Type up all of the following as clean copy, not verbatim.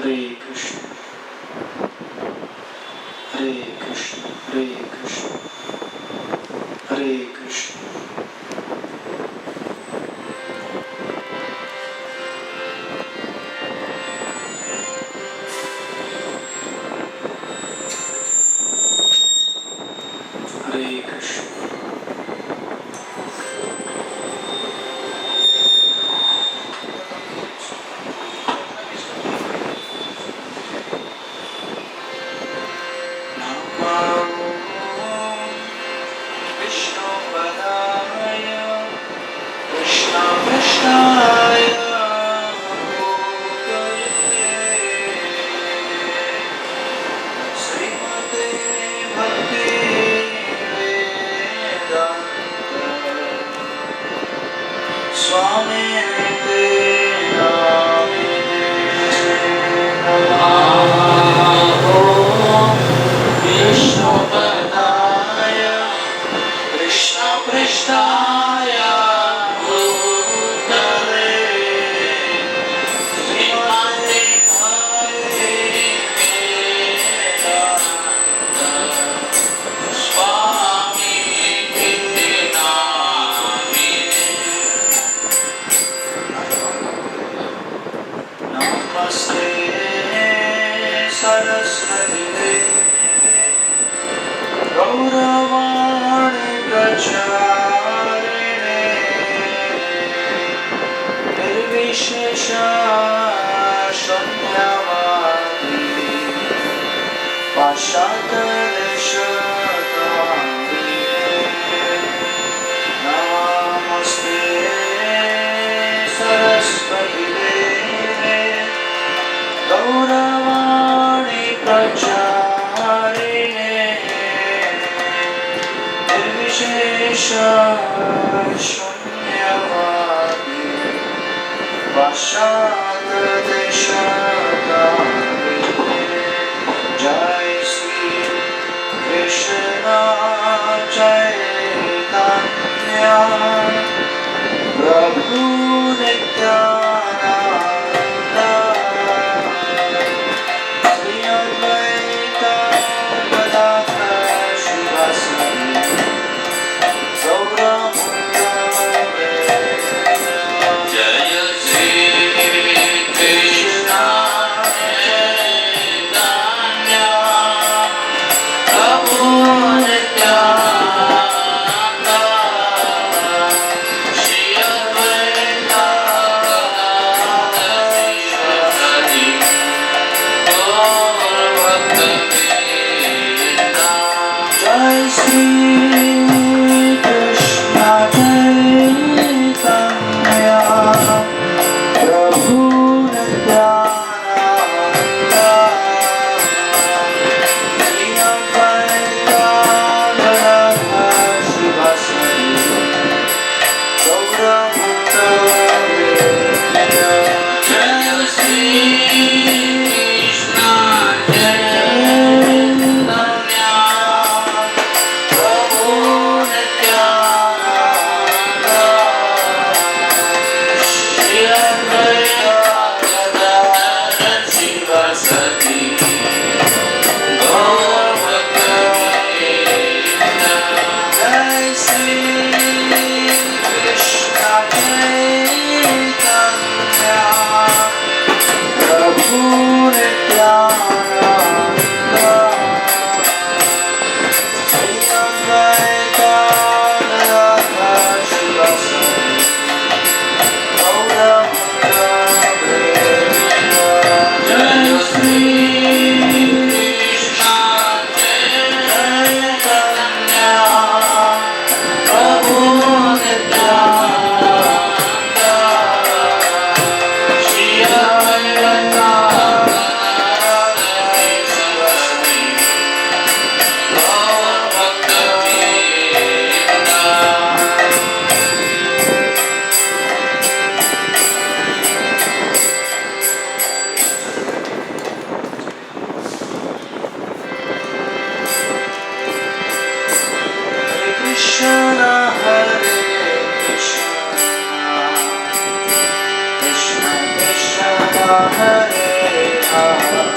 Hare Krishna, Hare Krishna, Hare Krishna, Hare Krishna. Hare Krishna. Hare Hare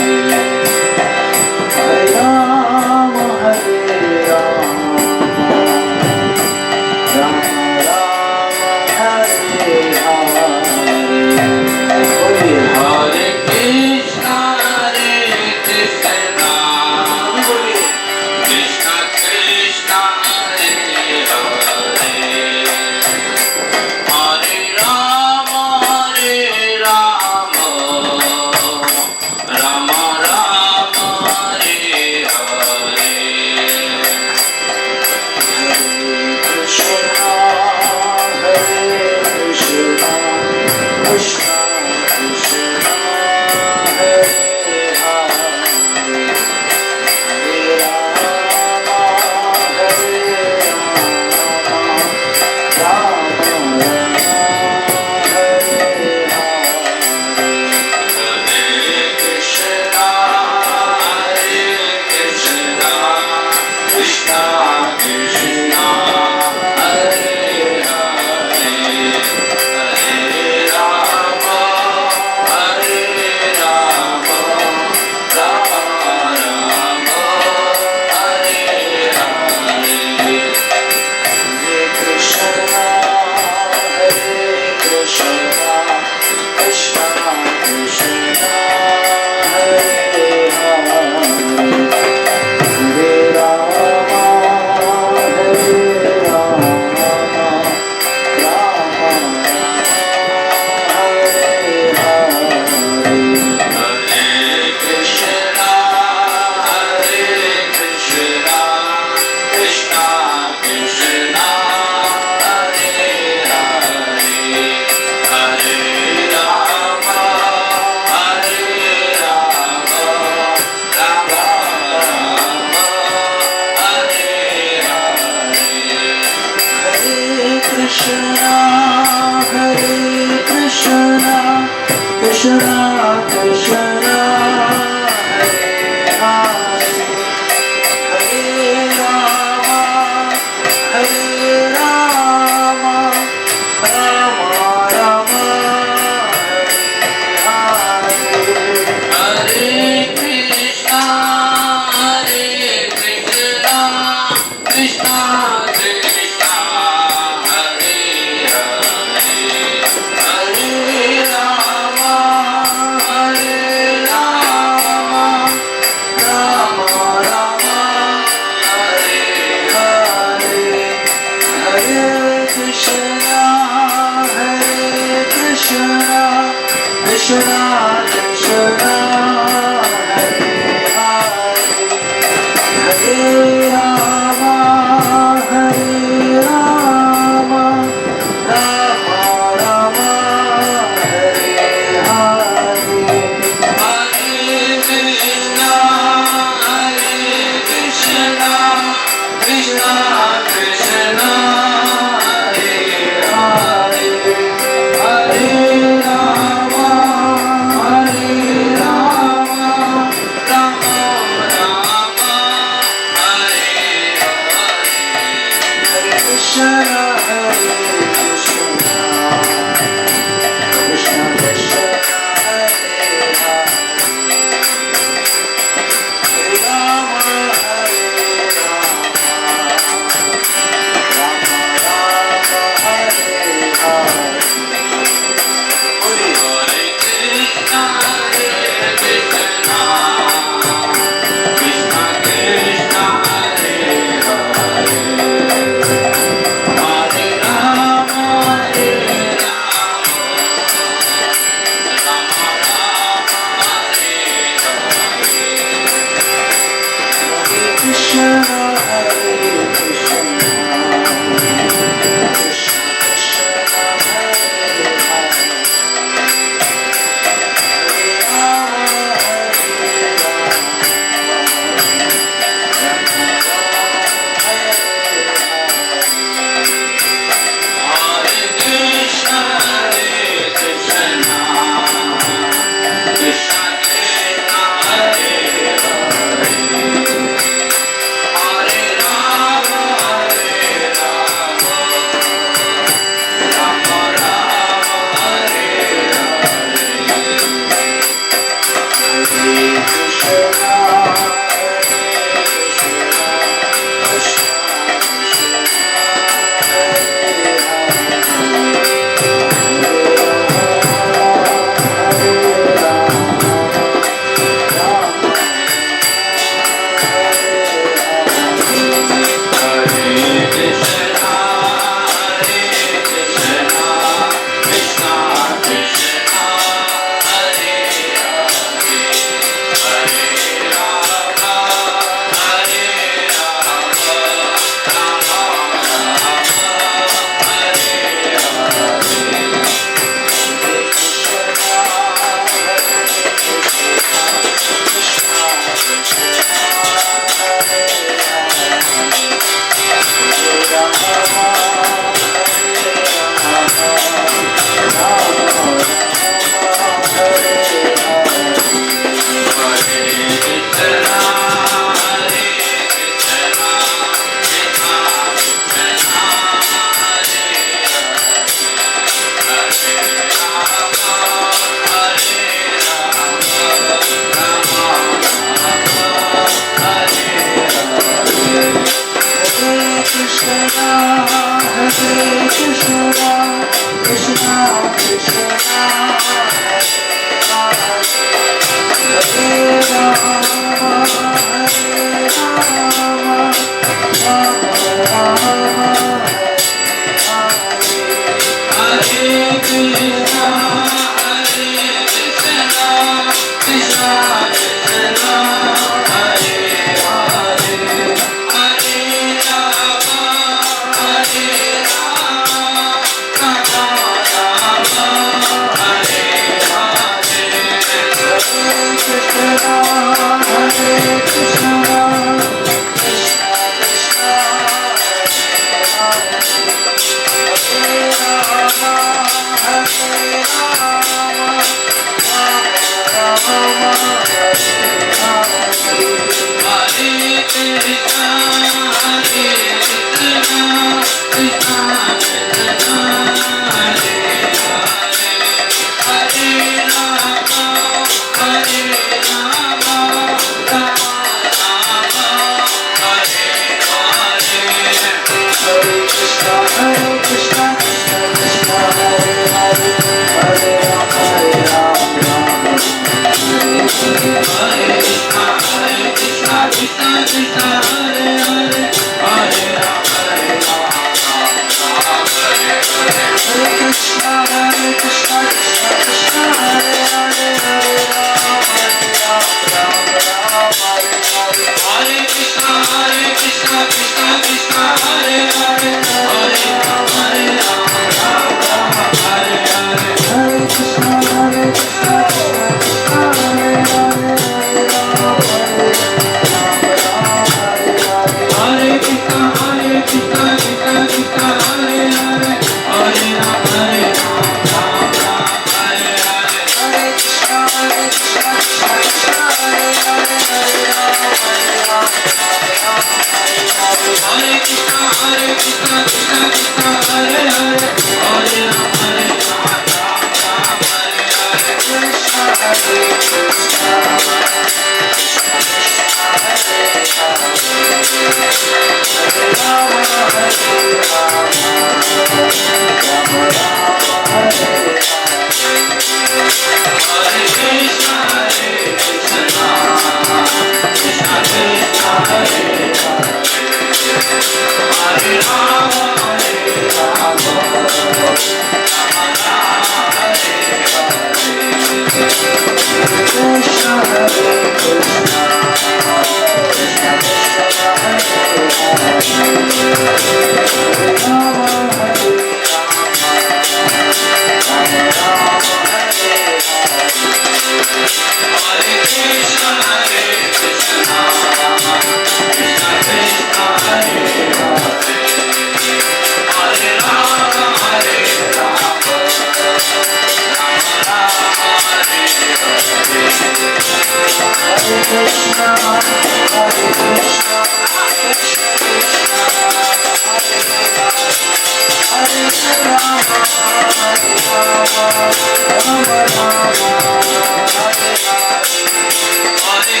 Hare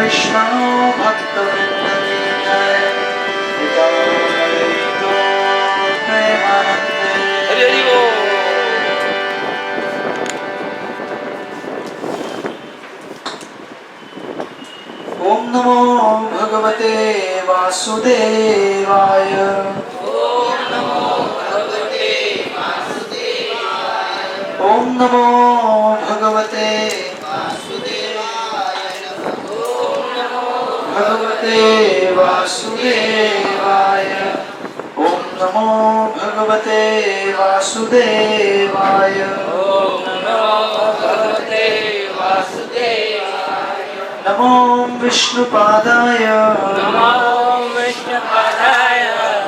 Vishnu वासुदेवाय। ओम नमो भगवते भगवते वासुदेवाय। ओम नमो भगवते वासुदेवाय। नमो विष्णुपादाय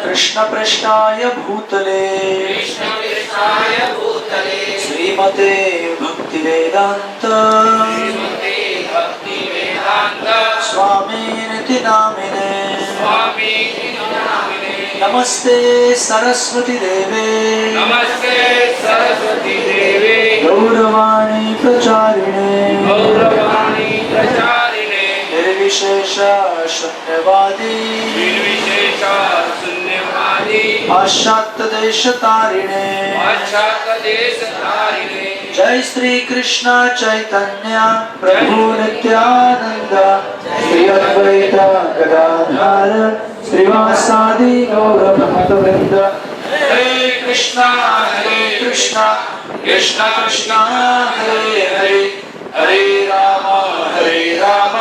कृष्णपृष्ठाय भूतले श्रीमते भक्तिवेदांत स्वामिनिति नामिने। नमस्ते सरस्वती देवे गौरवाणी प्रचारिणे निर्विशेष शून्यवादी पाश्चात्य देश तारिणे। जय श्री कृष्ण चैतन्य प्रभु नित्यानंद श्री अद्वैत गदाधर श्रीवासादि गौर भक्तवृंद। हरे कृष्णा कृष्ण कृष्ण हरे हरे हरे राम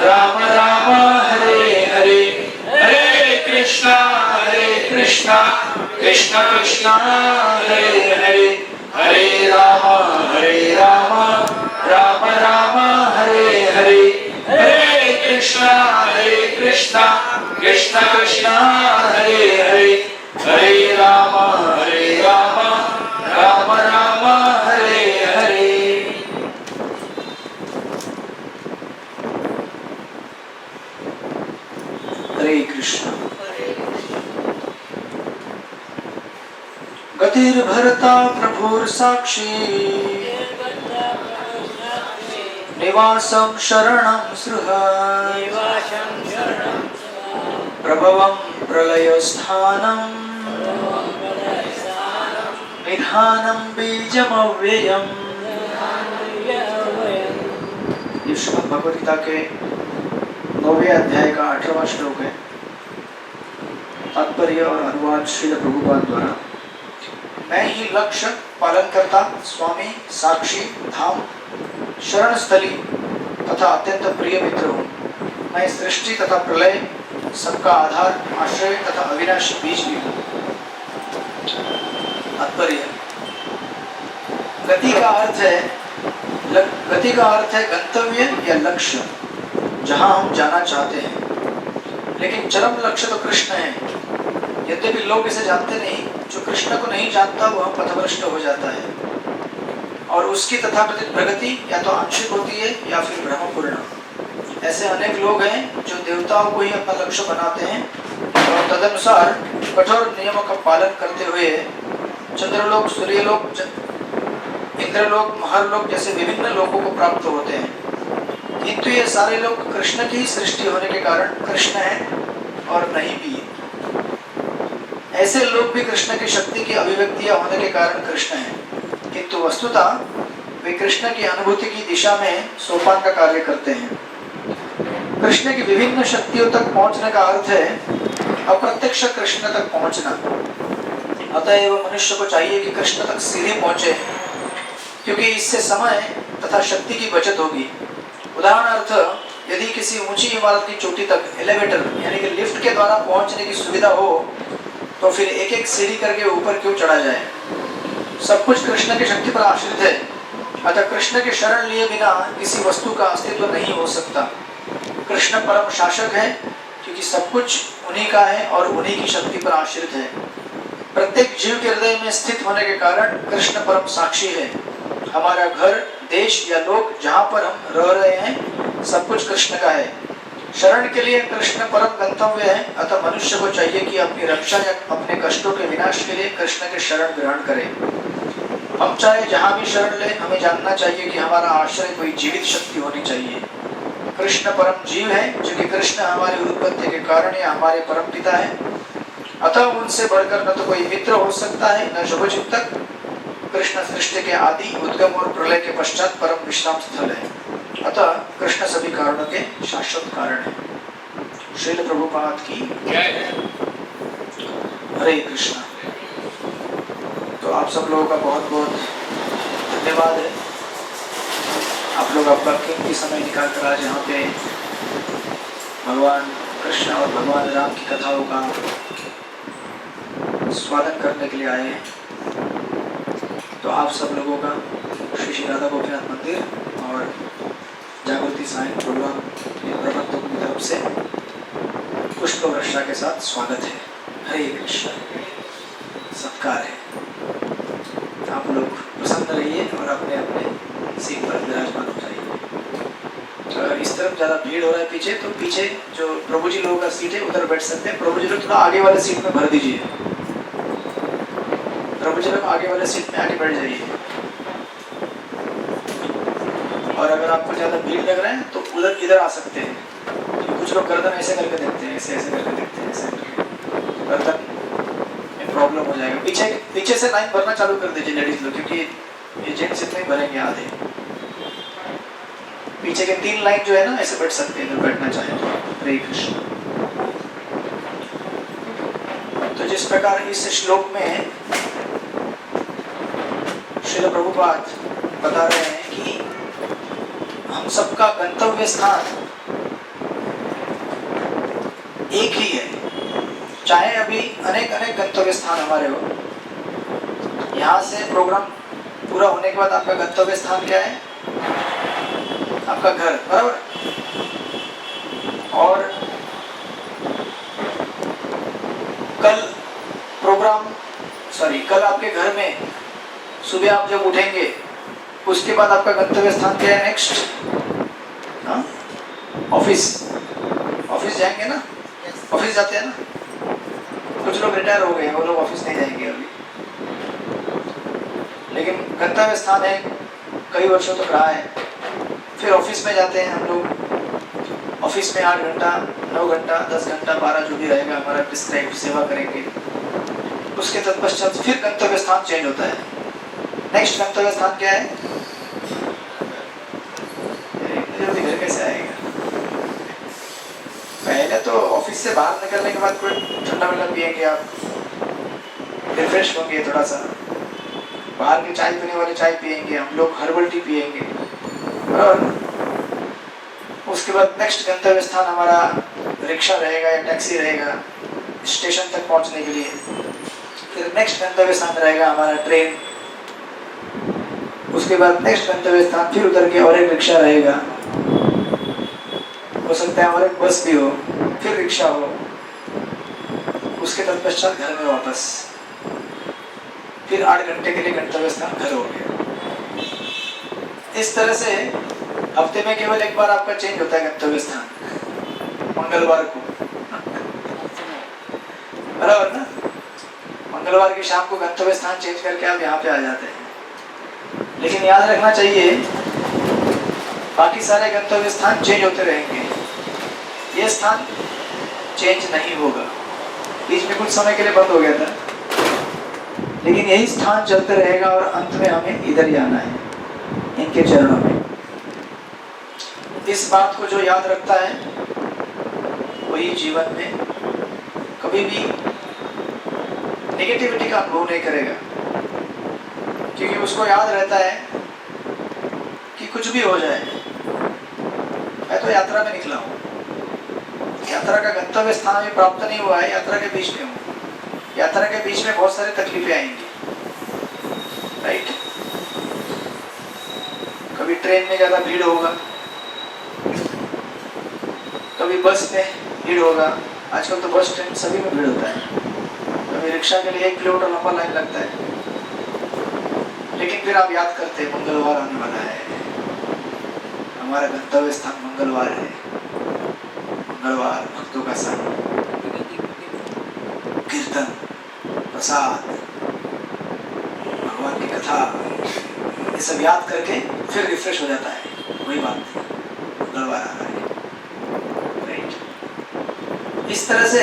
राम राम हरे हरे। हरे कृष्णा कृष्ण कृष्ण हरे हरे हरे राम राम राम हरे हरे। हरे कृष्णा कृष्ण कृष्ण हरे हरे हरे राम राम राम हरे हरे। हरे कृष्ण। गतिर्भरता प्रभुर्साक्षी निवासं शरणं सृह प्रभवं प्रलयस्थानं निधानं बीजमव्ययम्। ये श्रीमद् भगवद गीता के 9वें अध्याय का 18वां श्लोक है। तात्पर्य और अनुवाद श्रील प्रभुपाद द्वारा। मैं ही लक्ष्य पालनकर्ता स्वामी साक्षी धाम शरण स्थली तथा अत्यंत प्रिय मित्र हूँ। मैं सृष्टि तथा प्रलय सबका आधार आश्रय तथा अविनाशी बीज भी हूँ। तात्पर्य गति का अर्थ है गंतव्य या लक्ष्य जहाँ हम जाना चाहते हैं। लेकिन चरम लक्ष्य तो कृष्ण है। यद्यपि लोग इसे जानते नहीं, जो कृष्ण को नहीं जानता वह पथभ्रष्ट हो जाता है और उसकी तथाकथित प्रगति या तो आंशिक होती है या फिर भ्रमपूर्ण। ऐसे अनेक लोग हैं जो देवताओं को ही अपना लक्ष्य बनाते हैं और तदनुसार कठोर नियमों का पालन करते हुए चंद्रलोक, सूर्यलोक, इंद्रलोक, महरलोक जैसे विभिन्न लोकों को प्राप्त होते हैं। किंतु ये सारे लोग कृष्ण की सृष्टि होने के कारण कृष्ण है और नहीं भी। ऐसे लोग भी कृष्ण की शक्ति की अभिव्यक्तियां होने के कारण कृष्ण हैं, किंतु वस्तुतः वे कृष्ण की अनुभूति की दिशा में सोपान का कार्य करते हैं। कृष्ण की विभिन्न शक्तियों तक पहुंचने का अर्थ है अप्रत्यक्ष कृष्ण तक पहुंचना। अतएव मनुष्य को चाहिए कि कृष्ण तक सीधे पहुंचे, क्योंकि इससे समय तथा शक्ति की बचत होगी। उदाहरणार्थ, यदि किसी ऊंची इमारत की चोटी तक एलिवेटर यानी कि लिफ्ट के द्वारा पहुंचने की सुविधा हो तो फिर एक एक सीढ़ी करके ऊपर क्यों चढ़ा जाए। सब कुछ कृष्ण की शक्ति पर आश्रित है। अतः कृष्ण की शरण लिए बिना किसी वस्तु का अस्तित्व नहीं हो सकता। कृष्ण परम शासक है, क्योंकि सब कुछ उन्हीं का है और उन्हीं की शक्ति पर आश्रित है। प्रत्येक जीव के हृदय में स्थित होने के कारण कृष्ण परम साक्षी है। हमारा घर, देश या लोक जहाँ पर हम रह रहे हैं, सब कुछ कृष्ण का है। शरण के लिए कृष्ण परम गंतव्य है। अतः मनुष्य को चाहिए कि अपनी रक्षा या अपने कष्टों के विनाश के लिए कृष्ण के शरण ग्रहण करे। हम चाहे जहाँ भी शरण ले, हमें जानना चाहिए कि हमारा आश्रय कोई जीवित शक्ति होनी चाहिए। कृष्ण परम जीव है, क्योंकि कृष्ण हमारी उत्पत्ति के कारण या हमारे परम पिता है। अतः उनसे बढ़कर न तो कोई मित्र हो सकता है, न शुभचिंतक। कृष्ण सृष्टि के आदि, उद्गम और प्रलय के पश्चात परम विश्राम स्थल है। अतः कृष्ण सभी कारणों के शाश्वत कारण है। श्रील प्रभुपाद की जय। हरे कृष्णा। तो आप सब लोगों का बहुत बहुत धन्यवाद है। आप लोग आपका कीमती समय निकाल कर आज यहाँ पे भगवान कृष्ण और भगवान राम की कथाओं का स्वागत करने के लिए आए हैं। तो आप सब लोगों का श्री श्री राधा गोपीनाथ मंदिर और जागृति साईं प्रोग्राम प्रबंधकों की तरफ से पुष्प वर्षा के साथ स्वागत है। हरे कृष्ण। सत्कार है। आप लोग प्रसन्न रहिए और अपने अपने सीट पर विराजमान हो जाइए। अगर इस तरफ ज़्यादा भीड़ हो रहा है पीछे, तो पीछे जो प्रभु जी लोगों का सीट है उधर बैठ सकते हैं। प्रभु जी लोग थोड़ा आगे वाले सीट में भर दीजिए। प्रभु जी लोग आगे वाले सीट में आगे बैठ जाइए। और अगर आपको ज़्यादा भीड़ लग रहा है तो उधर इधर आ सकते हैं। कुछ लोग गर्दन ऐसे करके देखते हैं, ऐसे ऐसे करके देखते हैं, ऐसे करके गर्दन में प्रॉब्लम हो जाएगा। पीछे से लाइन भरना चालू कर दीजिए लेडीज लोग, क्योंकि ये जेंट्स इतने भरेंगे आधे। पीछे के 3 लाइन जो है ना, ऐसे बैठ सकते हैं अगर बैठना चाहें तो। हरे कृष्ण। तो जिस प्रकार इस श्लोक में श्रील प्रभुपाद बता रहे हैं कि हम सबका गंतव्य स्थान एक ही है, चाहे अभी अनेक अनेक गंतव्य स्थान हमारे हो। यहाँ से प्रोग्राम पूरा होने के बाद आपका गंतव्य स्थान क्या है? आपका घर, बराबर। और कल आपके घर में सुबह आप जब उठेंगे उसके बाद आपका गंतव्य स्थान क्या है? नेक्स्ट ऑफिस जाएंगे ना? ऑफिस जाते हैं ना? कुछ लोग रिटायर हो गए हैं, वो लोग ऑफिस नहीं जाएंगे अभी, लेकिन गंतव्य स्थान है, कई वर्षों तक रहा है। फिर ऑफिस में जाते हैं हम लोग। ऑफिस में 8 घंटा, 9 घंटा, 10 घंटा, 12 जो भी रहेगा हमारा प्रिस्क्राइब सेवा करेंगे। उसके तत्पश्चात फिर गंतव्य स्थान चेंज होता है। नेक्स्ट गंतव्य स्थान क्या है? जल्दी घर कैसे आएगा? पहले तो ऑफिस से बाहर निकलने के बाद कोई ठंडा मिला पिएंगे, आप रिफ्रेश होंगे थोड़ा सा। बाहर के चाय पीने वाले चाय पिएंगे, हम लोग हर्बल टी पिएंगे। और उसके बाद नेक्स्ट गंतव्य स्थान हमारा रिक्शा रहेगा या टैक्सी रहेगा स्टेशन तक पहुंचने के लिए। फिर नेक्स्ट गंतव्य स्थान रहेगा हमारा ट्रेन। उसके बाद नेक्स्ट गंतव्य स्थान फिर उतर के और एक रिक्शा रहेगा, हो सकता है और एक बस भी हो, फिर रिक्शा हो। उसके तत्पश्चात घर में वापस। फिर 8 घंटे के लिए गंतव्य स्थान घर हो गया। इस तरह से हफ्ते में केवल एक बार आपका चेंज होता है गंतव्य स्थान, मंगलवार को, बराबर ना? मंगलवार की शाम को गंतव्य स्थान चेंज करके आप यहाँ पे आ जाते हैं। लेकिन याद रखना चाहिए, बाकी सारे गंतव्य स्थान चेंज होते रहेंगे, ये स्थान चेंज नहीं होगा। बीच में कुछ समय के लिए बंद हो गया था, लेकिन यही स्थान चलते रहेगा और अंत में हमें इधर ही आना है, इनके चरणों में। इस बात को जो याद रखता है वही जीवन में कभी भी नेगेटिविटी का अनुभव नहीं करेगा, क्योंकि उसको याद रहता है कि कुछ भी हो जाए, मैं तो यात्रा में निकला हूँ, यात्रा का गंतव्य स्थान अभी प्राप्त नहीं हुआ है, यात्रा के बीच में हूँ। यात्रा के बीच में बहुत सारी तकलीफें आएंगी, राइट? कभी ट्रेन में ज़्यादा भीड़ होगा, कभी बस में भीड़ होगा। आजकल तो बस ट्रेन सभी में भीड़ होता है। कभी रिक्शा के लिए 1 किलोमीटर लंबा लाइन लगता है। लेकिन फिर आप याद करते हैं मंगलवार आने वाला है, हमारा गंतव्य स्थान मंगलवार है। मंगलवार भक्तों का संग, कीर्तन, प्रसाद, भगवान की कथा, ये सब याद करके फिर रिफ्रेश हो जाता है। वही बात मंगलवार आ रहा है, राइट? इस तरह से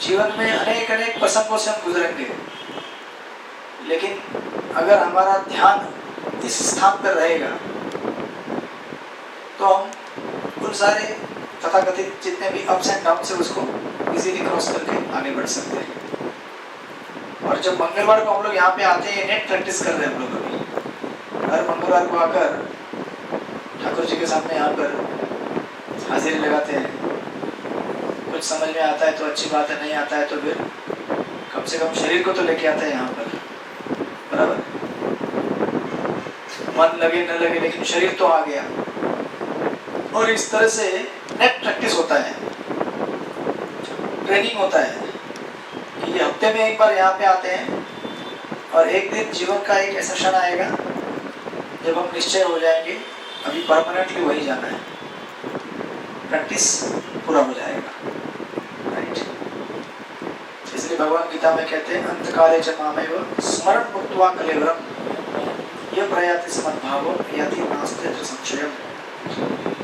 जीवन में अनेक अनेक प्रसंगों से हम गुजरेंगे, लेकिन अगर हमारा ध्यान इस स्थान पर रहेगा तो हम उन सारे तथाकथित जितने भी अप्स एंड डाउन से उसको इजीली क्रॉस करके आगे बढ़ सकते हैं। और जब मंगलवार को हम लोग यहाँ पे आते हैं, नेट प्रैक्टिस कर रहे हैं हम लोग अभी। हर मंगलवार को आकर ठाकुर जी के सामने यहाँ पर हाजिरी लगाते हैं। कुछ समझ में आता है तो अच्छी बात है, नहीं आता है तो फिर कम से कम शरीर को तो लेके आते हैं यहाँ पर, बराबर। मन लगे न लगे लेकिन शरीर तो आ गया। और इस तरह से नेट प्रैक्टिस होता है, ट्रेनिंग होता है। ये हफ्ते में एक बार यहाँ पे आते हैं और एक दिन जीवन का एक ऐसा क्षण आएगा जब हम निश्चय हो जाएंगे अभी परमानेंटली वही जाना है, प्रैक्टिस पूरा हो जाएगा, राइट। इसलिए भगवान गीता में कहते हैं अंतकाले च मामेव स्मरण भुक्त्वा कलेवरम यह प्रयाति समद्भावो यति नास्ति अत्र संशयम्।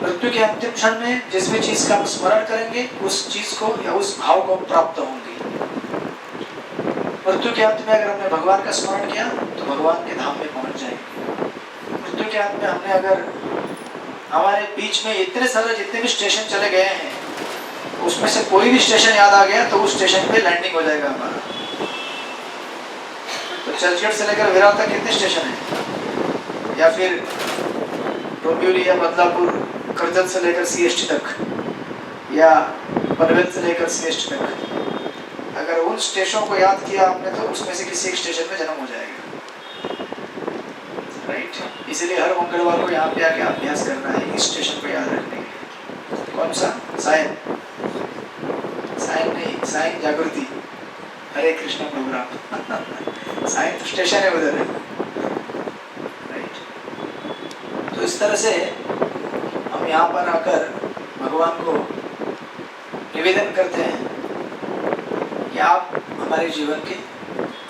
मृत्यु के अंतिम क्षण में जिस भी चीज का हम स्मरण करेंगे उस चीज को या उस भाव को प्राप्त होंगे। मृत्यु के अंत में अगर हमने भगवान का स्मरण किया तो भगवान के धाम में पहुंच जाएंगे। मृत्यु के अंत में हमने अगर हमारे बीच में इतने सारे जितने भी स्टेशन चले गए हैं उसमें से कोई भी स्टेशन याद आ गया तो उस स्टेशन पे लैंडिंग हो जाएगा हमारा। तो चर्चगेट से लेकर विरार तक कितने स्टेशन हैं, या फिर डोंबिवली या बदलापुर करजत से लेकर सीएसटी तक, या पनवेल से लेकर सीएसटी तक, अगर उन स्टेशनों को याद किया आपने तो उसमें से किसी एक स्टेशन में जन्म हो जाएगा, राइट। इसलिए हर मंगलवार को यहाँ पे आके अभ्यास करना है इस स्टेशन को याद रखने के लिए। कौन सा? सायन, सायन नहीं, सायन जागृति, हरे कृष्ण प्रोग्राम। सायन तो स्टेशन है उधर, राइट। तो इस तरह से हम यहाँ पर आकर भगवान को निवेदन करते हैं कि आप हमारे जीवन के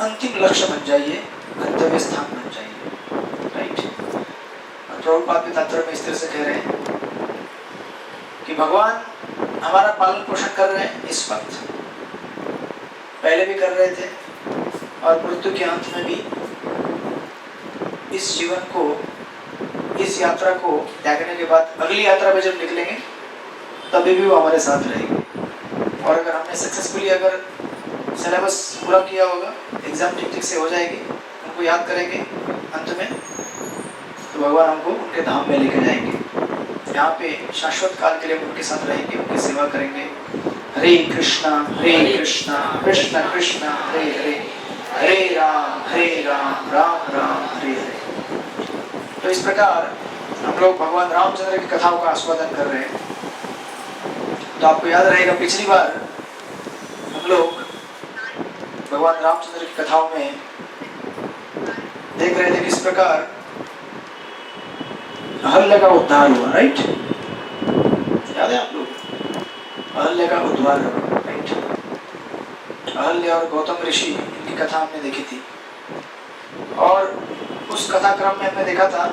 अंतिम लक्ष्य बन जाइए, गंतव्य स्थान बन जाइए, राइट। और प्रभुपाद भी तंत्र में इस तरह से कह रहे हैं कि भगवान हमारा पालन पोषण कर रहे हैं इस वक्त, पहले भी कर रहे थे और मृत्यु के अंत में भी इस जीवन को, इस यात्रा को त्यागने के बाद अगली यात्रा में जब निकलेंगे तभी भी वो हमारे साथ रहेगी। और अगर हमने सक्सेसफुली अगर सिलेबस पूरा किया होगा, एग्जाम ठीक से हो जाएगी, उनको याद करेंगे अंत में, तो भगवान हमको उनके धाम में लेकर जाएंगे। यहाँ पे शाश्वत काल के लिए उनके साथ रहेंगे, उनकी सेवा करेंगे। हरे कृष्णा कृष्ण कृष्ण हरे हरे, हरे राम राम राम हरे हरे। तो इस प्रकार हम लोग भगवान रामचंद्र की कथाओं का आस्वादन कर रहे हैं। तो आपको याद रहेगा पिछली बार हम लोग भगवान रामचंद्र की कथाओं में देख रहे थे किस प्रकार अहल्य का उद्धार हुआ, राइट। याद है आप लोग? अहल्य का उद्धार हुआ, राइट। अहल्य और गौतम ऋषि, इनकी कथा हमने देखी थी। और उस कथा क्रम में हमने देखा था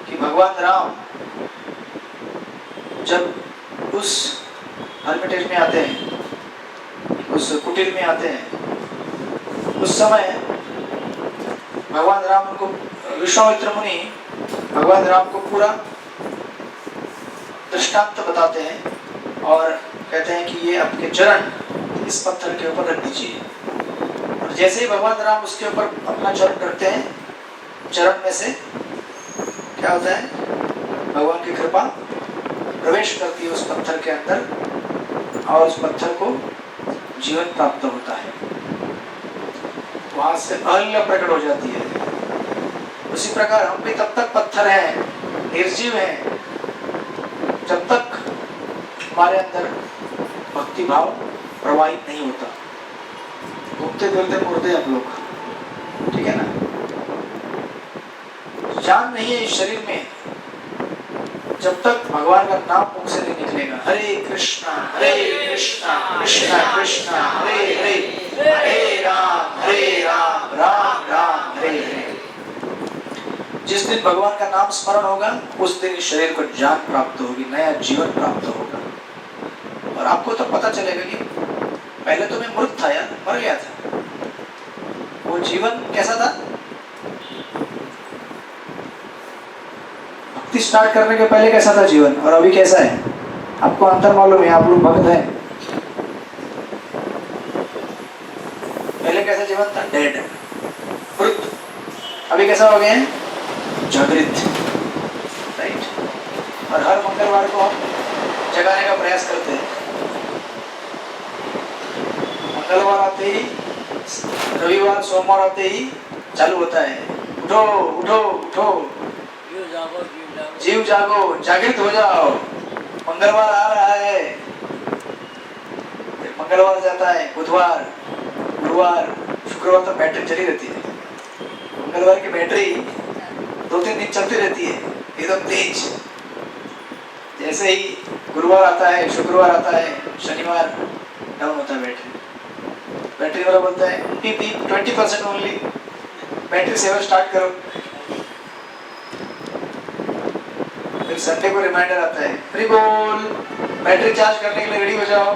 कि भगवान राम जब उस हर्मिटेज में आते हैं, उस कुटीर में आते हैं, उस समय भगवान राम उनको, विश्वामित्र मुनि भगवान राम को पूरा दृष्टांत बताते हैं और कहते हैं कि ये आपके चरण इस पत्थर के ऊपर रख दीजिए। और जैसे ही भगवान राम उसके ऊपर अपना चरण रखते हैं, चरण में से क्या होता है, भगवान की कृपा प्रवेश करती है उस पत्थर के अंदर और उस पत्थर को जीवन प्राप्त होता है। वहां से अहल्य प्रकट हो जाती है। उसी प्रकार हम भी तब तक पत्थर हैं, निर्जीव हैं, जब तक हमारे अंदर भक्ति भाव प्रवाहित नहीं होता। घूमते फिरते मुर्दे हम लोग, ठीक है ना। जान नहीं है इस शरीर में जब तक भगवान का नाम मुख से नहीं निकलेगा। हरे कृष्णा कृष्णा कृष्णा हरे हरे, हरे राम राम राम हरे हरे। जिस दिन भगवान का नाम स्मरण होगा उस दिन इस शरीर को जान प्राप्त होगी, नया जीवन प्राप्त होगा। और आपको तो पता चलेगा कि पहले तो मैं मृत था यार, मर गया था। वो जीवन कैसा था? भक्ति स्टार्ट करने के पहले कैसा था जीवन और अभी कैसा है? आपको अंतर मालूम है, आप लोग भक्त हैं। पहले कैसा जीवन था? डेड, मृत। अभी कैसा हो गए हैं? जागृत, राइट। और हर मंगलवार को हम जगाने का प्रयास करते हैं। मंगलवार आते ही, रविवार सोमवार आते ही चालू होता है, उठो उठो उठो, जीव जागो, जागृत हो जाओ, मंगलवार आ रहा है। मंगलवार जाता है, बुधवार, गुरुवार, शुक्रवार तक बैटरी चली रहती है। मंगलवार की बैटरी 2-3 दिन चलती रहती है एकदम तेज। जैसे ही गुरुवार आता है, शुक्रवार आता है, शनिवार डाउन होता है बैटरी। बैटरी वाला बोलता है पीप पीप 20% ओनली, बैटरी सेवर स्टार्ट करो। फिर संडे को रिमाइंडर आता है, फ्री बोल, बैटरी चार्ज करने के लिए रेडी हो जाओ।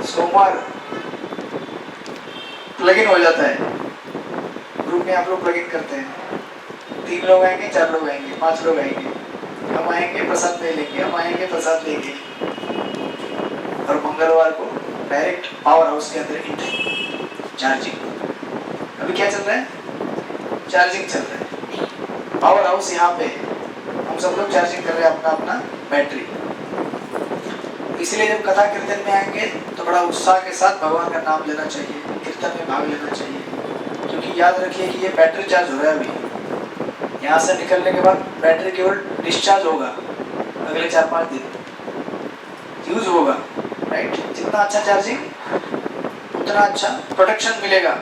सोमवार प्लग इन हो जाता है, ग्रुप में आप लोग प्लग इन करते हैं। 3 लोग आएंगे, 4 लोग आएंगे, 5 लोग आएंगे, हम आएंगे प्रसाद ले लेंगे, हम आएंगे प्रसाद लेंगे। और मंगलवार को डायरेक्ट पावर हाउस के अंदर एंट्री, चार्जिंग। अभी क्या चल रहा है? चार्जिंग चल रहा है। पावर हाउस यहाँ पे, हम सब लोग चार्जिंग कर रहे हैं अपना अपना बैटरी। इसलिए जब कथा कीर्तन में आएंगे तो बड़ा उत्साह के साथ भगवान का नाम लेना चाहिए, कीर्तन में भाग लेना चाहिए। क्योंकि याद रखिए कि ये बैटरी चार्ज हो रहा है। अभी यहाँ से निकलने के बाद बैटरी केवल डिस्चार्ज होगा, अगले 4-5 दिन यूज होगा, राइट। जितना अच्छा चार्जिंग उतना अच्छा प्रोटेक्शन मिलेगा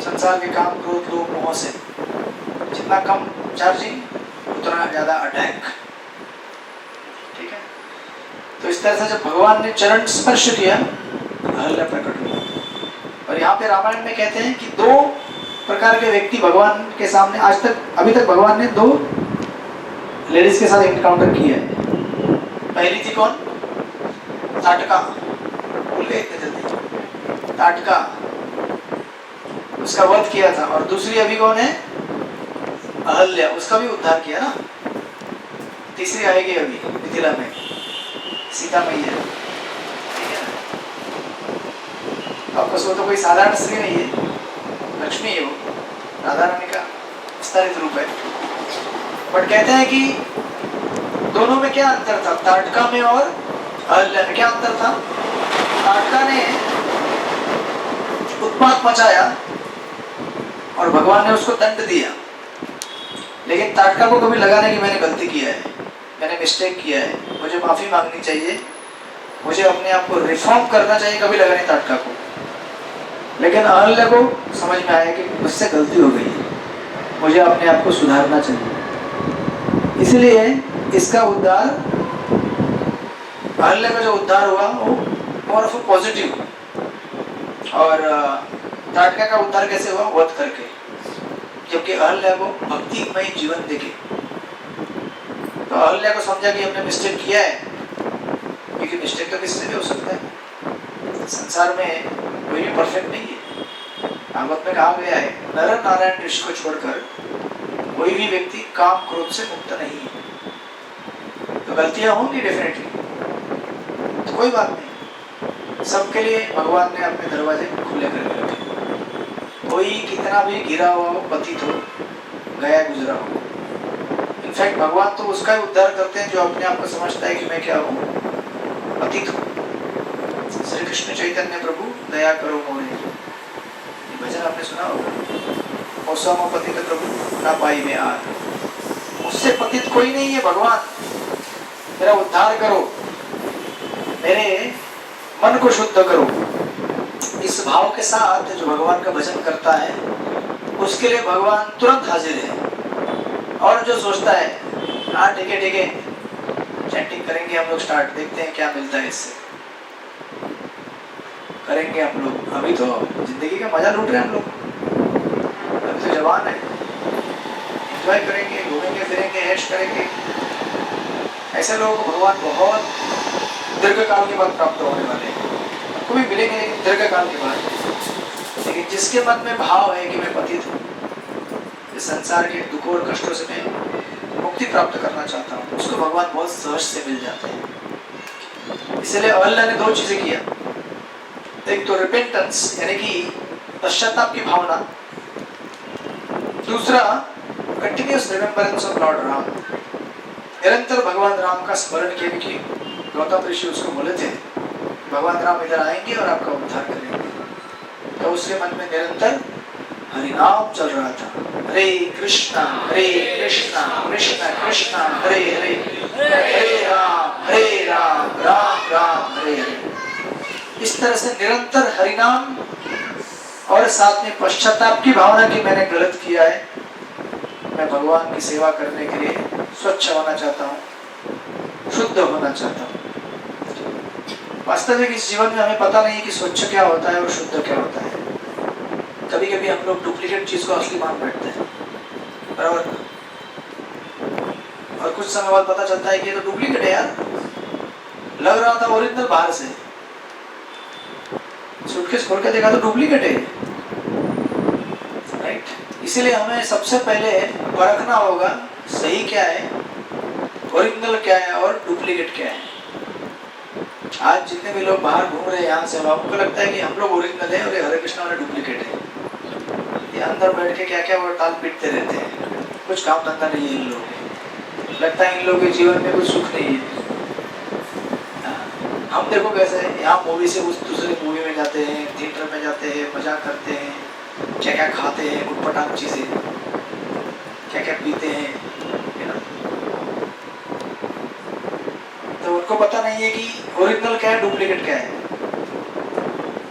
संसार के काम, क्रोध, लोभ, मोह से। जितना कम चार्जिंग उतना ज्यादा अटैक, ठीक है। तो इस तरह से जब भगवान ने चरण स्पर्श किया, अहल्या प्रकट हुआ। और यहाँ पे रामायण में कहते हैं कि 2 प्रकार के व्यक्ति भगवान के सामने आज तक, अभी तक भगवान ने 2 लेडीज के साथ एनकाउंटर किया है। पहली थी कौन? ताटका, भूल गए इतने जल्दी? ताटका, उसका वध किया था। और दूसरी अभी कौन है? अहल्या, उसका भी उद्धार किया ना। तीसरी आएगी अभी मिथिला में, सीता मैया, ठीक है ना। आपको तो कोई साधारण स्त्री नहीं है, लक्ष्मी है वो, राधा रानी का विस्तारित रूप है। बट कहते हैं कि दोनों में क्या अंतर था, ताटका में और अहल्या में क्या अंतर था? ताटका ने उत्पात मचाया और भगवान ने उसको दंड दिया, लेकिन ताटका को कभी लगा नहीं कि मैंने गलती किया है, मैंने मिस्टेक किया है, मुझे माफी मांगनी चाहिए, मुझे अपने आप को रिफॉर्म करना चाहिए, कभी लगा नहीं ताटका को। लेकिन अहल्या को समझ में आया कि मुझसे गलती हो गई, मुझे अपने आप को सुधारना चाहिए। इसलिए इसका उद्धार, अहल्या का जो उद्धार हुआ वो मोर ऑफ पॉजिटिव। और ताटका का उद्धार कैसे हुआ? वध करके। जबकि अहल्या को भक्तिमय जीवन देके, तो अहल्या को समझा कि हमने मिस्टेक किया है, क्योंकि मिस्टेक तो किससे भी हो सकता है, संसार में कोई भी परफेक्ट नहीं है। भागवत में कहा गया है, नर नारायण ऋषि को छोड़कर कोई भी व्यक्ति काम क्रोध से मुक्त नहीं है। तो गलतियां होंगी डेफिनेटली, तो कोई बात नहीं, सबके लिए भगवान ने अपने दरवाजे खुले करके रखे। कोई कितना भी गिरा हुआ हो, पतित हो, गया गुजरा हो, इनफैक्ट भगवान तो उसका ही उद्धार करते हैं जो अपने आप को समझता है कि मैं क्या हूँ, पतित हूँ। श्री कृष्ण चैतन्य प्रभु दया करो मोरे, भजन आपने सुना होगा, मौसम पतित प्रभु ना पाई में आग। मुझसे पतित कोई नहीं है भगवान, मेरा उद्धार करो, मेरे मन को शुद्ध करो। इस भाव के साथ जो भगवान का भजन करता है उसके लिए भगवान तुरंत हाजिर है। और जो सोचता है हाँ ठीक है चैंटिंग करेंगे हम लोग, स्टार्ट, देखते हैं क्या मिलता है इससे, करेंगे हम लोग। अभी तो जिंदगी का मजा लूट रहे हैं हम लोग, अभी तो जवान है, एंजॉय करेंगे, घूमेंगे फिरेंगे, ऐश करेंगे। ऐसे लोग भगवान बहुत दीर्घ काल के बाद प्राप्त होने वाले हैं, आपको भी मिलेंगे दीर्घ काल के बाद। लेकिन जिसके मन में भाव है कि मैं पतित हूँ, इस संसार के दुखों और कष्टों से मैं मुक्त मुक्ति प्राप्त करना चाहता हूँ, उसको भगवान बहुत सहज से मिल जाते हैं। इसलिए अल्लाह ने दो चीजें किया, एक तो रिपेंटेंस यानी कि पश्चाताप की भावना, दूसरा continuous remembrance of Lord Ram, निरंतर भगवान राम का स्मरण किए। कि गौतम ऋषि उसको बोले थे भगवान राम इधर आएंगे और आपका उद्धार करेंगे, तो उसके मन में निरंतर हरिनाम चल रहा था। हरे कृष्णा कृष्ण कृष्ण हरे हरे, हरे राम राम राम हरे हरे। इस तरह से निरंतर हरिनाम और साथ में पश्चाताप की भावना की मैंने गलत किया है, मैं भगवान की सेवा करने के लिए स्वच्छ होना चाहता हूँ, शुद्ध होना चाहता हूँ। वास्तविक इस जीवन में हमें पता नहीं कि स्वच्छ क्या होता है और शुद्ध क्या होता है। कभी कभी हम लोग डुप्लीकेट चीज को असली मान बैठते हैं, बराबर, और कुछ समय बाद पता चलता है कि ये तो डुप्लीकेट है यार, लग रहा था ओरिजिनल बाहर से, सूटकेस खोल के देखा तो डुप्लीकेट है, राइट। इसीलिए हमें सबसे पहले परखना होगा सही क्या है, ओरिजिनल क्या है और डुप्लीकेट क्या है। आज जितने भी लोग बाहर घूम रहे हैं यहाँ से, आपको लगता है कि हम लोग ओरिजिनल है और ये हरे कृष्णा वाले डुप्लीकेट है। ये अंदर बैठ के क्या क्या वो ताल पीटते रहते हैं, कुछ काम धंधा नहीं है इन लोग, लगता है इन लोगों के जीवन में कुछ सुख नहीं है। हम देखो कैसे यहाँ मूवी से उस दूसरे मूवी में जाते हैं, थिएटर में जाते हैं, मजाक करते हैं, क्या क्या खाते हैं, उटपटांग चीजें, क्या क्या पीते हैं, है ना। तो उनको पता नहीं है कि ओरिजिनल क्या है, डुप्लीकेट क्या है।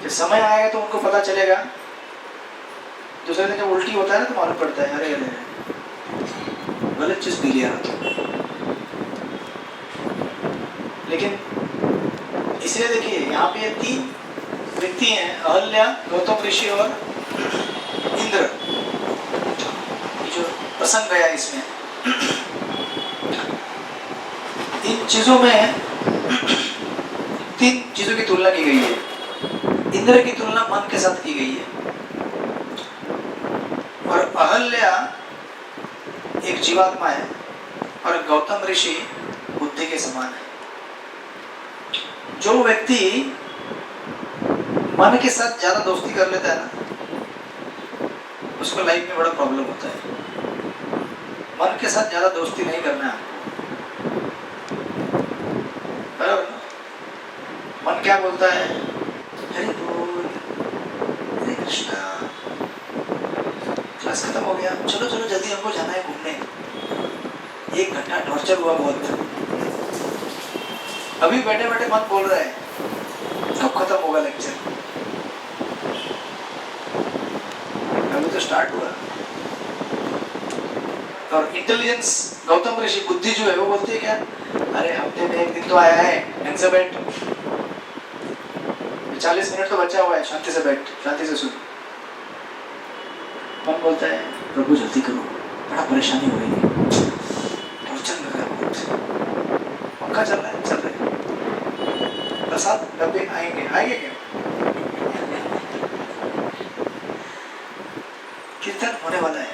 जब समय आएगा तो उनको पता चलेगा। दूसरे दिन जब उल्टी होता है ना तो मालूम पड़ता है अरे अरे गलत चीज पी लिया। लेकिन इसलिए देखिए यहाँ पे तीन व्यक्ति हैं, अहल्या, गौतम ऋषि और इंद्र। ये जो प्रसंग गया इसमें, इन चीजों में तीन चीजों की तुलना की गई है। इंद्र की तुलना मन के साथ की गई है और अहल्या एक जीवात्मा है और गौतम ऋषि बुद्धि के समान है। जो व्यक्ति मन के साथ ज्यादा दोस्ती कर लेता है ना, उसको लाइफ में बड़ा प्रॉब्लम होता है। मन के साथ ज्यादा दोस्ती नहीं करना है, बराबर ना। मन क्या बोलता है, हरि बोल, हरे कृष्णा, क्लास खत्म हो गया, चलो चलो जल्दी हमको जाना है घूमने, 1 घंटा टॉर्चर हुआ बहुत। अभी बैठे बैठे मन बोल रहा है कब खत्म होगा लेक्चर, अभी तो स्टार्ट हुआ। और इंटेलिजेंस, गौतम ऋषि बुद्धि जो है वो बोलती है क्या, अरे हफ्ते में 1 दिन तो आया है, ढंग से बैठ, 40 मिनट तो बचा हुआ है, शांति से बैठ, शांति से सुन। मन बोलता है प्रभु जल्दी करो, बड़ा परेशानी हो रही है, टॉर्चर लग रहा है बहुत, पंखा चल रहा है, चल रहा है, प्रसाद डब्बे आएंगे, आएंगे क्या, कीर्तन होने वाला है,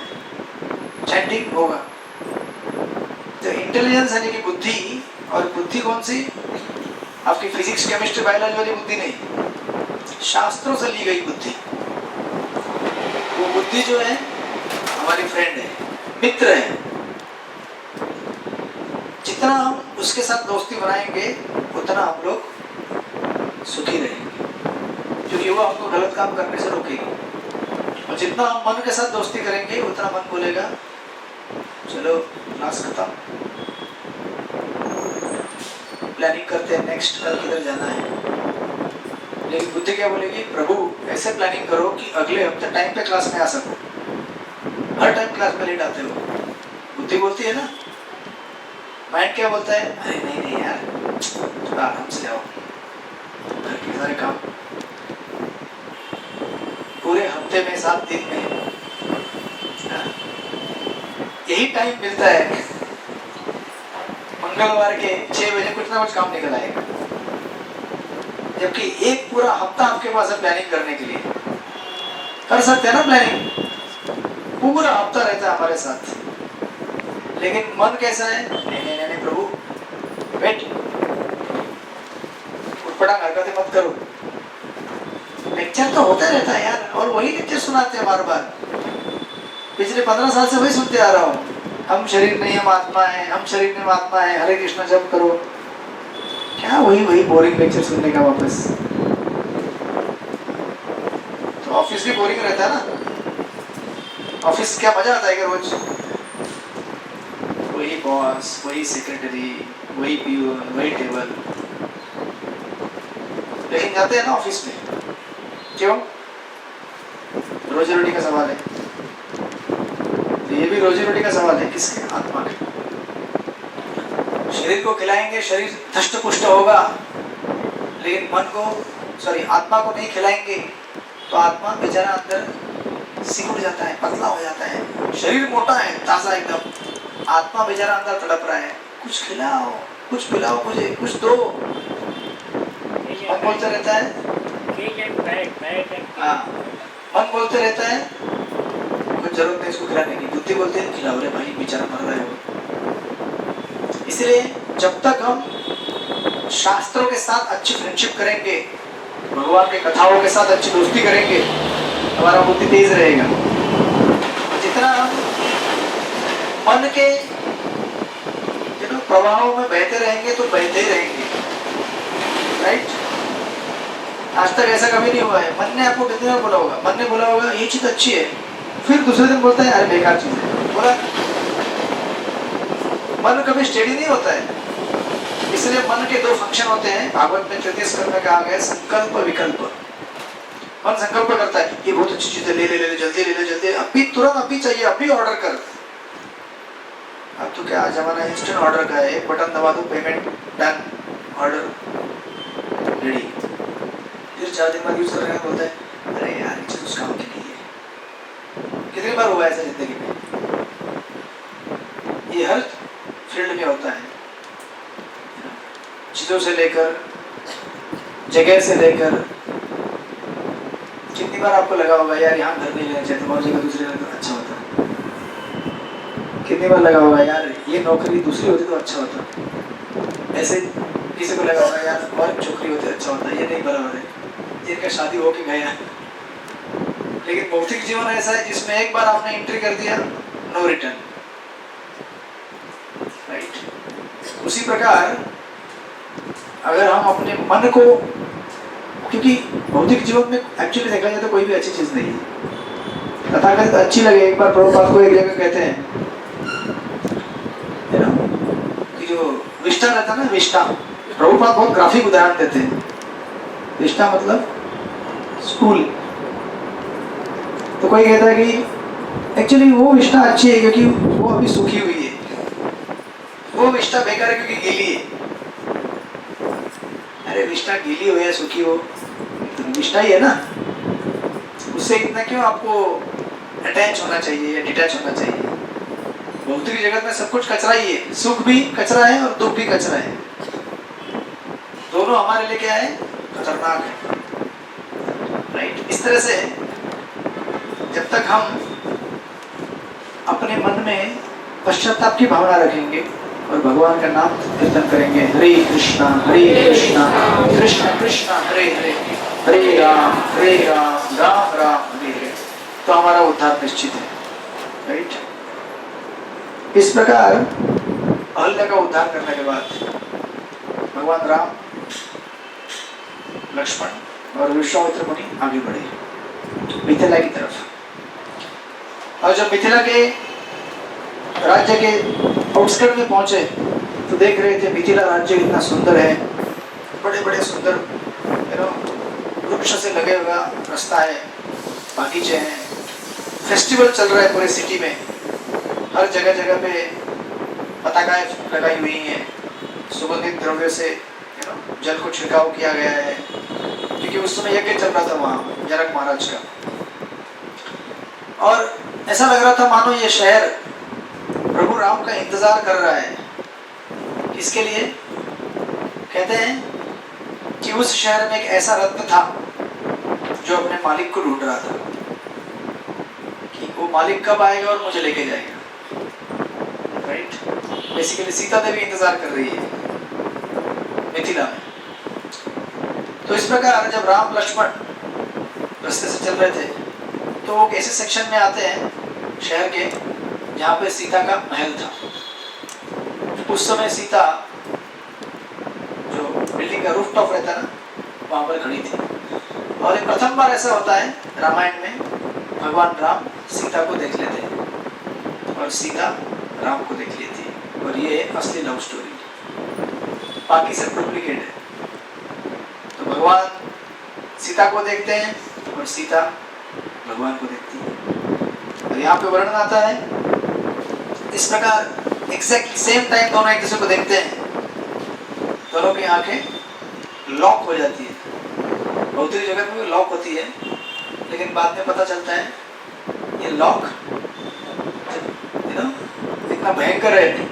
चैंटिंग होगा। तो इंटेलिजेंस यानी कि बुद्धि, और बुद्धि कौन सी, आपकी फिजिक्स केमिस्ट्री बायोलॉजी वाली बुद्धि नहीं, शास्त्रों से ली गई बुद्धि। वो बुद्धि जो है हमारी फ्रेंड है, मित्र है। जितना हम उसके साथ दोस्ती बनाएंगे उतना हम लोग सुखी रहेंगे, क्योंकि वो हमको गलत काम करने से रोकेगी। और जितना हम मन के साथ दोस्ती करेंगे उतना मन बोलेगा चलो क्लास खत्म, प्लानिंग करते हैं नेक्स्ट कल किधर जाना है। लेकिन बुद्धि क्या बोलेगी, प्रभु ऐसे प्लानिंग करो कि अगले हफ्ते टाइम पे क्लास में आ सको, हर टाइम क्लास में लेट आते हो। बुद्धि बोलती है ना। माइंड क्या बोलता है, अरे नहीं नहीं यार थोड़ा आराम से आओ, घर के सारे काम, पूरे हफ्ते में 7 दिन में यही टाइम मिलता है, मंगलवार के 6 बजे कुछ ना कुछ काम निकल आएगा, जबकि एक पूरा हफ्ता आपके पास है प्लानिंग करने के लिए। कर सकते हैं ना प्लानिंग, पूरा हफ्ता रहता है हमारे साथ, लेकिन मन कैसा है, नहीं नहीं नहीं प्रभु वेट, उठपटांग हरकतें मत करो। लेक्चर तो होता रहता है यार, और वही लेक्चर सुनाते हैं बार बार। पिछले 15 साल से वही सुनते आ रहा हूँ, हम शरीर नहीं हम आत्मा है, हम शरीर नहीं हम आत्मा है, हरे कृष्ण जप करो। क्या वही वही बोरिंग लेक्चर सुनने का वापस। तो ऑफिस भी बोरिंग रहता है ना। ऑफिस क्या मजा आता है कि रोज वही बॉस, वही सेक्रेटरी, वही पीओन, वही टेबल। लेकिन जाते हैं ना ऑफिस में, क्यों? रोजी रोटी का सवाल है। तो ये भी रोजी रोटी का सवाल है, किसके? आत्मा के। शरीर को खिलाएंगे, शरीर धष्ट पुष्ट होगा, लेकिन मन को सॉरी आत्मा को नहीं खिलाएंगे तो आत्मा बेचारा अंदर सिकुड़ जाता है, पतला हो जाता है। शरीर मोटा है, ताजा एकदम, आत्मा बेचारा अंदर तड़प रहा है, कुछ खिलाओ, कुछ पिलाओ, मुझे कुछ दो। मन बोलते रहता है, हाँ, मन बोलते रहता है कुछ जरूरत नहीं इसको खिलाने की, बुद्धि बोलते हैं खिलाओ रे भाई, बेचारा मर रहा है वो। इसलिए जब तक हम शास्त्रों के साथ अच्छी फ्रेंडशिप करेंगे, भगवान के कथाओं के साथ अच्छी दोस्ती करेंगे, हमारा बुद्धि तेज रहेगा। जितना हम मन के प्रवाहों में बहते रहेंगे तो बहते ही रहेंगे, राइट? आज तक ऐसा कभी नहीं हुआ है मन ने आपको कितने बार बोला होगा, मन ने बोला होगा ये चीज अच्छी है, फिर दूसरे दिन बोलता है अरे बेकार चीज है, बोला। मन कभी स्टेडी नहीं होता है। इसलिए मन के दो फंक्शन होते हैं, भागवत में 34 स्कंध में कहा गया, संकल्प विकल्प। मन संकल्प करता है ये बहुत अच्छी चीज है, ले ले ले जल्दी ले ले जल्दी, अभी तुरंत अभी चाहिए, अभी ऑर्डर कर। अब तो क्या जमाना इंस्टेंट ऑर्डर का है, एक बटन दबा दो, पेमेंट डन, ऑर्डर रेडी। फिर 4 दिन बाद यूज करने का बोलता है अरे यार ये चीज उस काम की नहीं है। कितनी बार हुआ ऐसा जिंदगी में? ये हर फील्ड में होता है, चीजों से लेकर, जगह से लेकर। कितनी बार आपको लगा होगा यार यहाँ घर नहीं लेना चाहिए, और जगह दूसरी जगह तो अच्छा होता। कितनी बार लगा होगा यार ये नौकरी दूसरी होती तो अच्छा होता। ऐसे किसी को लगा होगा यार और छोकरी होती अच्छा होता, ये नहीं बराबर है, इनका शादी हो के गया। लेकिन भौतिक जीवन ऐसा है जिसमें एक बार आपने एंट्री कर दिया, नो रिटर्न, राइट? उसी प्रकार अगर हम अपने मन को, क्योंकि भौतिक जीवन में एक्चुअली देखा जाए तो कोई भी अच्छी चीज नहीं है। तथाकथित अच्छी लगे, एक बार प्रभुपाद को एक जगह कहते हैं कि जो विष्ठा रहता है ना, विष्ठा, प्रभुपाद बहुत ग्राफिक उदाहरण देते हैं। विष्ठा मतलब स्कूल। तो कोई कहता है कि एक्चुअली वो विष्ठा अच्छी है क्योंकि वो अभी सूखी हुई है, वो विष्ठा बेकार है क्योंकि गीली है। अरे विष्ठा गीली हो या सूखी हो, तो विष्ठा ही है ना, उससे इतना क्यों आपको अटैच होना चाहिए या डिटैच होना चाहिए? भौतिक जगत में सब कुछ कचरा ही है, सुख भी कचरा है और दुख भी कचरा है। दोनों हमारे लिए क्या है? खतरनाक है, राइट? इस तरह से जब तक हम अपने मन में पश्चाताप की भावना रखेंगे और भगवान का नाम कीर्तन करेंगे, हरे कृष्णा कृष्ण कृष्ण हरे हरे, हरे राम राम राम हरे हरे, तो हमारा उद्धार निश्चित है, राइट? इस प्रकार अहल्या का उद्धार करने के बाद भगवान राम, लक्ष्मण और विश्वामित्र मुनि आगे बढ़े मिथिला की तरफ। और जब मिथिला के राज्य के आउटस्कर्ट में पहुंचे तो देख रहे थे मिथिला राज्य कितना सुंदर है, बड़े बड़े सुंदर वृक्ष से लगे हुआ रास्ता है, बागीचे हैं, फेस्टिवल चल रहा है पूरे सिटी में, हर जगह जगह पे पताकाएं लगाई हुई हैं, सुगंधित द्रव्य से जल को छिड़काव किया गया है, क्योंकि उस समय यज्ञ चल रहा था वहाँ जनक महाराज का। और ऐसा लग रहा था मानो ये शहर प्रभु राम का इंतजार कर रहा है। इसके लिए कहते हैं कि उस शहर में एक ऐसा रत्न था जो अपने मालिक को ढूंढ रहा था कि वो मालिक कब आएगा और मुझे लेके जाएगा, राइट। बेसिकली सीता देवी इंतजार कर रही है मिथिला में। तो इस प्रकार जब राम लक्ष्मण रास्ते से चल रहे थे तो वो ऐसे सेक्शन में आते हैं शहर के जहाँ पे सीता का महल था। उस समय सीता जो बिल्डिंग का रूफ टॉप रहता ना वहाँ पर खड़ी थी। और ये प्रथम बार ऐसा होता है रामायण में, भगवान राम सीता को देख लेते हैं और सीता राम को देख लेती है। और ये असली लव स्टोरी, बाकी सब डुप्लीकेट है। तो भगवान सीता को देखते हैं और सीता भगवान को देखती है। और यहाँ पे वर्णन आता है इस प्रकार एग्जैक्टली सेम टाइम दोनों एक दूसरे को देखते हैं, दोनों की आंखें लॉक हो जाती है। भौतिक जगत में लॉक होती है, लेकिन बाद में पता चलता है ये लॉक इतना भयंकर है नहीं,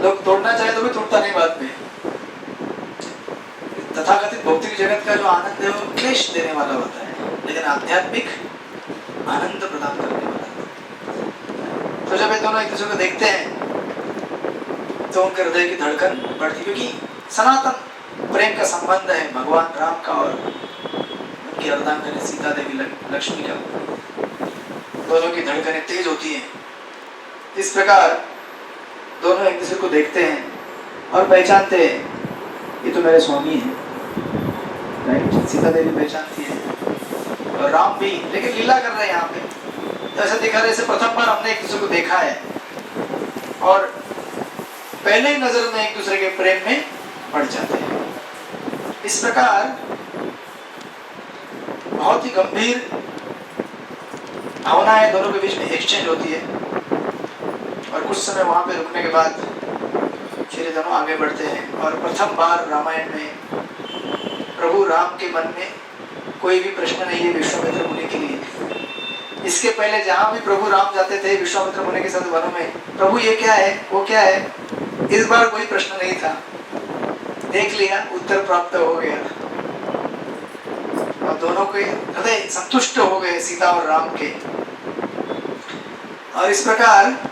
लोग तोड़ना चाहे तो भी टूटता नहीं बाद में। तथाकथित भौतिक जगत का जो आनंद है वो क्लेश देने वाला होता है, लेकिन आध्यात्मिक आनंद प्रदान करने वाला है। तो जब ये दोनों एक दूसरे को देखते हैं तो उनके हृदय की धड़कन बढ़ती, क्योंकि सनातन प्रेम का संबंध है भगवान राम का और उनकी अर्धांगिनी सीता देवी लक्ष्मी का। दोनों की धड़कनें तेज होती हैं। इस प्रकार दोनों एक दूसरे को देखते हैं और पहचानते हैं ये तो मेरे स्वामी हैं, राइट। सीता देवी पहचानती है और राम भी, लेकिन लीला कर रहे हैं यहाँ पे। तो ऐसा देखा जैसे प्रथम बार हमने एक दूसरे को देखा है और पहले ही नजर में एक दूसरे के प्रेम में पड़ जाते हैं। इस प्रकार बहुत ही गंभीर भावनाएं दोनों के बीच में एक्सचेंज होती है। और कुछ समय वहां पे रुकने के बाद फिर दोनों आगे बढ़ते हैं। और प्रथम बार रामायण में प्रभु राम के मन में कोई भी प्रश्न नहीं है विश्वामित्र मुनि के लिए। इसके पहले जहां भी प्रभु राम जाते थे विश्वामित्र मुनि के साथ वनों में, प्रभु ये क्या है वो क्या है, इस बार कोई प्रश्न नहीं था। देख लिया, उत्तर प्राप्त हो गया और दोनों के हृदय संतुष्ट हो गए सीता और राम के। और इस प्रकार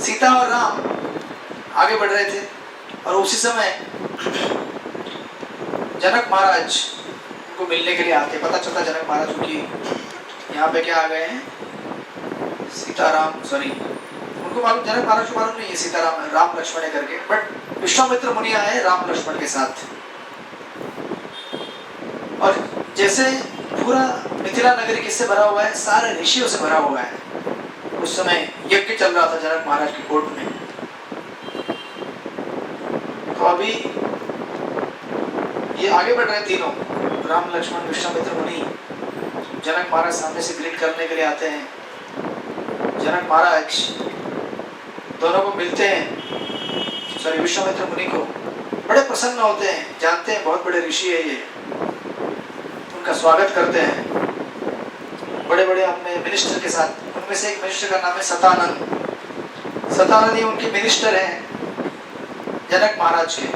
सीता और राम आगे बढ़ रहे थे और उसी समय जनक महाराज उनको मिलने के लिए आते। पता चलता जनक महाराज की यहाँ पे क्या आ गए हैं, सीताराम, सॉरी उनको मालूम, जनक महाराज को मालूम नहीं है सीताराम राम लक्ष्मण है करके, बट विश्वामित्र मुनि आए राम लक्ष्मण के साथ। और जैसे पूरा मिथिला नगरी किससे भरा हुआ है, सारे ऋषियों से भरा हुआ है। उस समय यज्ञ चल रहा था जनक महाराज की कोर्ट में। तो अभी ये आगे बढ़ रहे तीनों, राम लक्ष्मण विश्वामित्र मुनि। जनक महाराज सामने से ग्रीट करने के लिए आते हैं। जनक महाराज दोनों को मिलते हैं, सॉरी विश्वामित्र मुनि को, बड़े प्रसन्न होते हैं, जानते हैं बहुत बड़े ऋषि है ये। उनका स्वागत करते हैं बड़े बड़े अपने मिनिस्टर के साथ। उनमें से एक मिनिस्टर का नाम है सतानंद। सतानंद ही उनके मिनिस्टर हैं जनक महाराज के,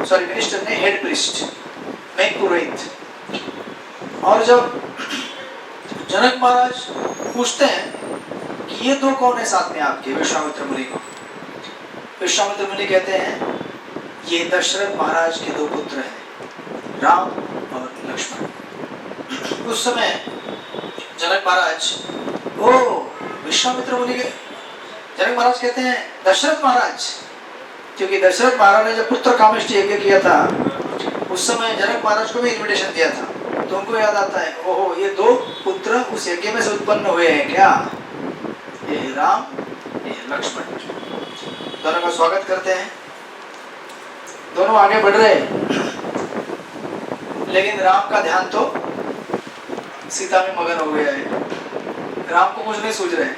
सॉरी मिनिस्टर ने हेड प्रिस्ट, मेन पुरोहित। और जब जनक महाराज पूछते हैं कि ये दो कौन है साथ में आपके, विश्वामित्र मुनि को, विश्वामित्र मुनि कहते हैं ये दशरथ महाराज के दो पुत्र हैं, राम और लक्ष्मण। उस समय जनक महाराज, ओ विश्वामित्र मुनि के, जनक महाराज कहते हैं दशरथ महाराज, क्योंकि दशरथ महाराज ने जब पुत्र कामेष्टि यज्ञ किया था उस समय जनक महाराज को भी इन्विटेशन दिया था। तो उनको याद आता है, ओहो ये दो पुत्र उस यज्ञ में से उत्पन्न हुए हैं क्या, ये राम ये लक्ष्मण। दोनों का स्वागत करते हैं। दोनों आगे बढ़ रहे हैं, लेकिन राम का ध्यान तो सीता में मगन हो गया है। राम को कुछ नहीं सूझ रहे हैं।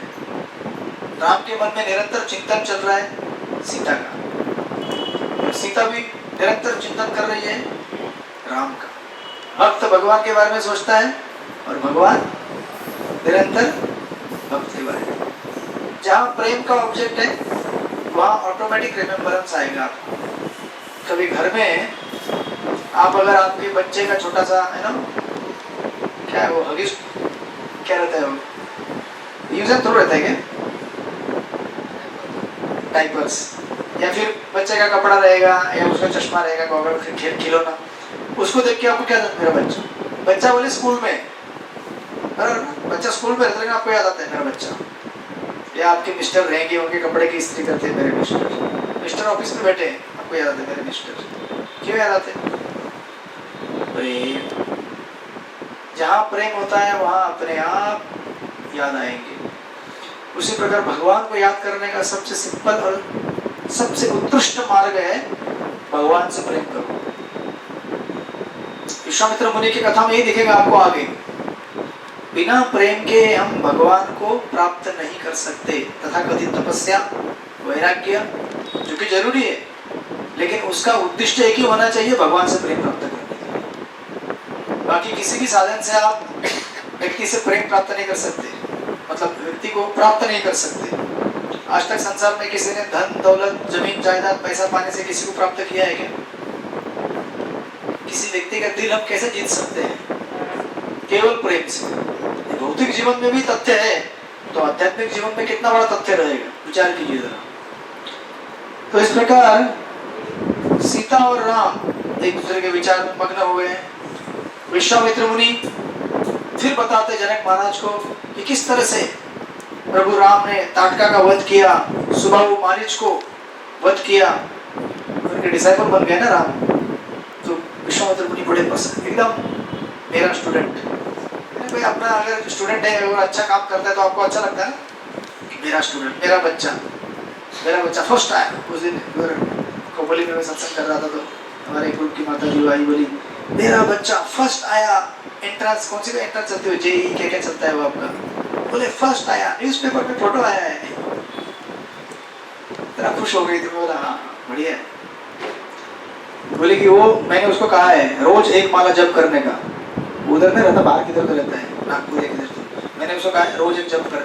राम के मन में निरंतर चिंतन चल रहा है सीता का, और सीता भी निरंतर चिंतन कर रही है राम का। भक्त भगवान के बारे में सोचता है और भगवान निरंतर भक्त के बारे में। जहाँ प्रेम का ऑब्जेक्ट है वहाँ ऑटोमेटिक रिमेम्बरेंस आएगा आपको। कभी घर में आप अगर आपके बच्चे का छोटा सा है ना, क्या है वो, हगिस क्या रहता है वो, यूज एंड थ्रो रहता है क्या? डाइपर्स, या फिर बच्चे का कपड़ा रहेगा या उसका चश्मा रहेगा, गॉगल, फिर खिलौना, उसको देख के आपको क्या आता है? मेरा बच्चा। बच्चा बोले स्कूल में, बराबर, बच्चा स्कूल में रहता है, आपको याद आता है मेरा बच्चा। या आपके मिस्टर रहेंगे, उनके कपड़े की इस्त्री करते हैं, मेरे मिस्टर। मिस्टर ऑफिस में बैठे हैं, आपको याद आते हैं मेरे मिस्टर। क्यों याद आते हैं? प्रेम, जहाँ प्रेम होता है वहाँ अपने आप याद आएंगे। उसी प्रकार भगवान को याद करने का सबसे सिंपल और सबसे उत्कृष्ट मार्ग है भगवान से प्रेम करो। विश्वामित्र मुनि की कथा में यही दिखेगा आपको आगे। बिना प्रेम के हम भगवान को प्राप्त नहीं कर सकते। तथा कथित तपस्या, वैराग्य, जो कि जरूरी है, लेकिन उसका उद्देश्य एक ही होना चाहिए, भगवान से प्रेम प्राप्त करने। बाकी किसी भी साधन से आप व्यक्ति से प्रेम प्राप्त नहीं कर सकते, मतलब व्यक्ति को प्राप्त नहीं कर सकते। आज तक संसार में किसी ने धन दौलत, जमीन जायदाद, पैसा पाने से किसी को प्राप्त किया है क्या? किसी व्यक्ति का दिल हम कैसे जीत सकते हैं? केवल प्रेम से। भौतिक जीवन में भी तथ्य है, तो आध्यात्मिक जीवन में कितना बड़ा तथ्य रहेगा, विचार कीजिए जरा। तो इस प्रकार सीता और राम एक दूसरे के विचार में मग्न हो गए हैं। विश्वामित्र मुनि फिर बताते जनक महाराज को कि किस तरह से प्रभु राम ने ताटका का वध किया, सुबाहु मारीच को वध किया, उनके डिसाइपल बन गए ना राम। तो विश्वामित्र मुनि बड़े पसंद, एकदम मेरा स्टूडेंट। भाई अपना अगर स्टूडेंट है और अच्छा काम करता है तो आपको अच्छा लगता है ना, कि मेरा स्टूडेंट, मेरा बच्चा फर्स्ट आया। उस दिन खोपली में मैं सत्संग कर रहा था, तो हमारे ग्रुप की माता जी आई, बोली मेरा बच्चा फर्स्ट आया एंट्रेंस। कौन सी का एंट्रेंस चलती है? जेईई क्या क्या चलता है वो आपका? बोले फर्स्ट आया, न्यूज़पेपर में फोटो आया है। तेरा खुश हो गई थी। बोला हाँ बढ़िया है। बोले कि वो मैंने उसको कहा है रोज एक माला जप करने का। उधर नहीं रहता, बाहर किधर तो रहता है, नागपुर या किधर। तो मैंने उसको कहा है रोज एक जप करने